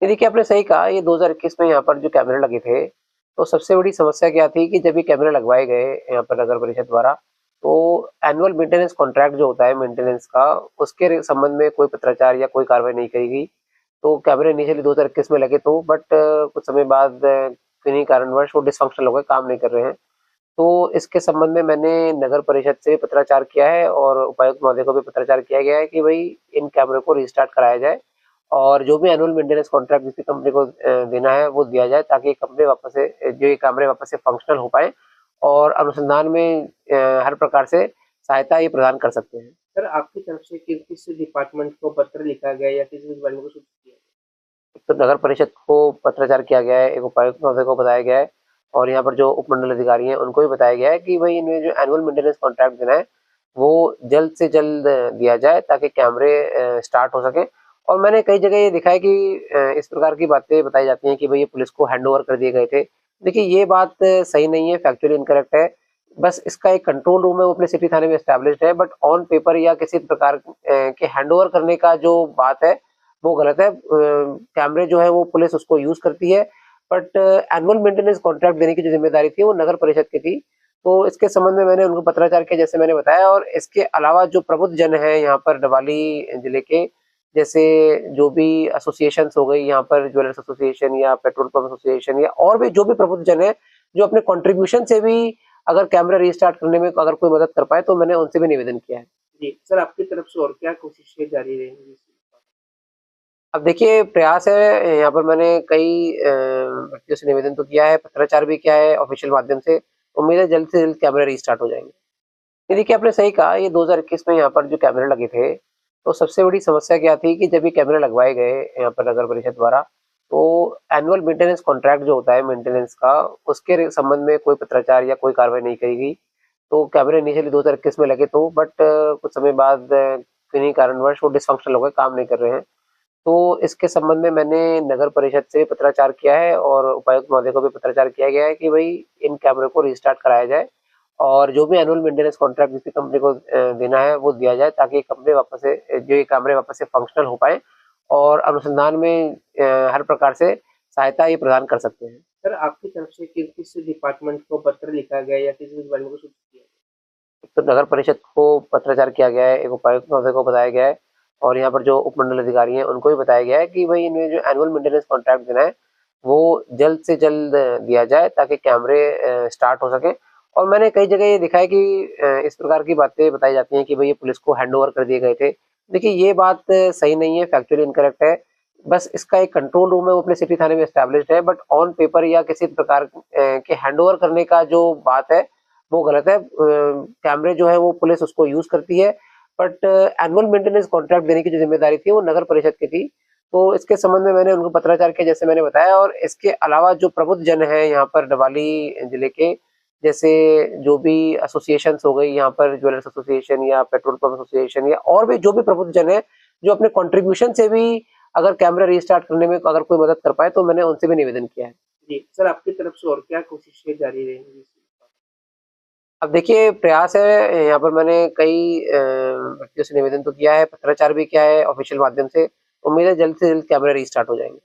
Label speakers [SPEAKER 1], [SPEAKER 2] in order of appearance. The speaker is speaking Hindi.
[SPEAKER 1] ये देखिए, आपने सही कहा, ये 2021 में यहाँ पर जो कैमरे लगे थे, तो सबसे बड़ी समस्या क्या थी कि जब ये कैमरे लगवाए गए यहाँ पर नगर परिषद द्वारा, तो एनुअल मेंटेनेंस कॉन्ट्रैक्ट जो होता है मेंटेनेंस का, उसके संबंध में कोई पत्राचार या कोई कार्रवाई नहीं करी गई। तो कैमरे इनिशियली 2021 में लगे तो बट कुछ समय बाद किन्हीं कारणवश वो डिसफंक्शनल हो गए, काम नहीं कर रहे हैं। तो इसके संबंध में मैंने नगर परिषद से पत्राचार किया है और उपायुक्त महोदय को भी पत्राचार किया गया है कि भई इन कैमरे को रिस्टार्ट कराया जाए और जो भी एनुअल मेंटेनेंस कॉन्ट्रैक्ट जिसकी कंपनी को देना है वो दिया जाए, ताकि कंपनी वापस से जो ये कैमरे वापस से फंक्शनल हो पाएँ और अनुसंधान में हर प्रकार से सहायता ये प्रदान कर सकते हैं।
[SPEAKER 2] सर, आपकी तरफ से किस डिपार्टमेंट को पत्र लिखा गया या किसी डिपार्टमेंट को सूचित किया गया?
[SPEAKER 1] एक तो नगर परिषद को पत्राचार किया गया है, एक उपायुक्त महोदय को बताया गया है और यहाँ पर जो उपमंडल अधिकारी हैं उनको भी बताया गया है कि भई इन्हें जो एनुअल मेंटेनेंस कॉन्ट्रैक्ट देना है, वो जल्द से जल्द दिया जाए, ताकि कैमरे स्टार्ट हो सकें। और मैंने कई जगह ये देखा है कि इस प्रकार की बातें बताई जाती हैं कि भई ये पुलिस को हैंडओवर कर दिए गए थे। देखिए, ये बात सही नहीं है, फैक्चुअली इनकरेक्ट है। बस इसका एक कंट्रोल रूम है, वो अपने सिटी थाने में एस्टेब्लिश्ड है, बट ऑन पेपर या किसी प्रकार के हैंडओवर करने का जो बात है, वो गलत है। कैमरे जो है वो पुलिस उसको यूज़ करती है, बट एनुअल मेंटेनेंस कॉन्ट्रैक्ट देने की जो ज़िम्मेदारी थी वो नगर परिषद की थी। तो इसके संबंध में मैंने उनको पत्राचार किया, जैसे मैंने बताया। और इसके अलावा जो प्रबुद्ध जन हैं यहाँ पर डबवाली जिले के, जैसे जो भी एसोसिएशंस हो गई यहाँ पर, ज्वेलर्स एसोसिएशन या पेट्रोल पंप एसोसिएशन या और भी जो भी प्रबुद्ध जन हैं, जो अपने कंट्रीब्यूशन से भी अगर कैमरा रीस्टार्ट करने में अगर कोई मदद कर पाए, तो मैंने उनसे भी निवेदन किया है।
[SPEAKER 2] जी, सर आपकी तरफ से और क्या कोशिशें जारी रहेंगी?
[SPEAKER 1] अब देखिए, प्रयास है यहाँ पर, मैंने कई व्यक्तियों से निवेदन तो किया है, पत्राचार भी किया है ऑफ़िशियल माध्यम से। उम्मीद है जल्द से जल्द कैमरे रीस्टार्ट हो जाएँगे। ये देखिए, आपने सही कहा, ये 2021 में यहाँ पर जो कैमरे लगे थे, तो सबसे बड़ी समस्या क्या थी कि जब ये कैमरे लगवाए गए यहाँ पर नगर परिषद द्वारा, तो एनुअल मेंटेनेंस कॉन्ट्रैक्ट जो होता है मेंटेनेंस का, उसके संबंध में कोई पत्राचार या कोई कार्रवाई नहीं करी गई। तो कैमरे इनिशियली 2021 में लगे तो बट कुछ समय बाद किन्हीं कारणवश वो डिसफंक्शनल हो गए, काम नहीं कर रहे हैं। तो इसके संबंध में मैंने नगर परिषद से पत्राचार किया है और उपायुक्त महोदय को भी पत्राचार किया गया है कि भई इन कैमरे को रिस्टार्ट कराया जाए और जो भी एनुअल मेंटेनेंस कॉन्ट्रैक्ट जिसकी कंपनी को देना है वो दिया जाए, ताकि कंपनी वापस से जो ये कैमरे वापस से फंक्शनल हो पाएँ और अनुसंधान में हर प्रकार से सहायता ये प्रदान कर सकते हैं।
[SPEAKER 2] सर, आपकी तरफ से किस डिपार्टमेंट को पत्र लिखा गया या किसी डिपार्टमेंट को सूचित किया गया?
[SPEAKER 1] एक तो नगर परिषद को पत्राचार किया गया है, एक उपायुक्त महोदय को बताया गया है और यहाँ पर जो उपमंडल अधिकारी हैं उनको भी बताया गया है कि भई इन्हें जो एनुअल मेंटेनेंस कॉन्ट्रैक्ट देना है, वो जल्द से जल्द दिया जाए, ताकि कैमरे स्टार्ट हो सकें। और मैंने कई जगह ये देखा है कि इस प्रकार की बातें बताई जाती हैं कि भई ये पुलिस को हैंडओवर कर दिए गए थे। देखिए, ये बात सही नहीं है, फैक्चुअली इनकरेक्ट है। बस इसका एक कंट्रोल रूम है, वो अपने सिटी थाने में एस्टेब्लिश्ड है, बट ऑन पेपर या किसी प्रकार के हैंडओवर करने का जो बात है, वो गलत है। कैमरे जो है वो पुलिस उसको यूज़ करती है, बट एनुअल मेंटेनेंस कॉन्ट्रैक्ट देने की जो ज़िम्मेदारी थी वो नगर परिषद की थी। तो इसके संबंध में मैंने उनको पत्राचार किया, जैसे मैंने बताया। और इसके अलावा जो प्रबुद्ध जन हैं यहाँ पर डबवाली जिले के, जैसे जो भी एसोसिएशंस हो गई यहाँ पर, ज्वेलर्स एसोसिएशन या पेट्रोल पंप एसोसिएशन या और भी जो भी प्रबुद्ध जन हैं, जो अपने कंट्रीब्यूशन से भी अगर कैमरा रीस्टार्ट करने में अगर कोई मदद कर पाए, तो मैंने उनसे भी निवेदन किया है।
[SPEAKER 2] जी, सर आपकी तरफ से और क्या कोशिशें जारी रहेंगी?
[SPEAKER 1] अब देखिए, प्रयास है यहाँ पर, मैंने कई व्यक्तियों से निवेदन तो किया है, पत्राचार भी किया है ऑफ़िशियल माध्यम से। उम्मीद है जल्द से जल्द कैमरे रीस्टार्ट हो जाएँगे।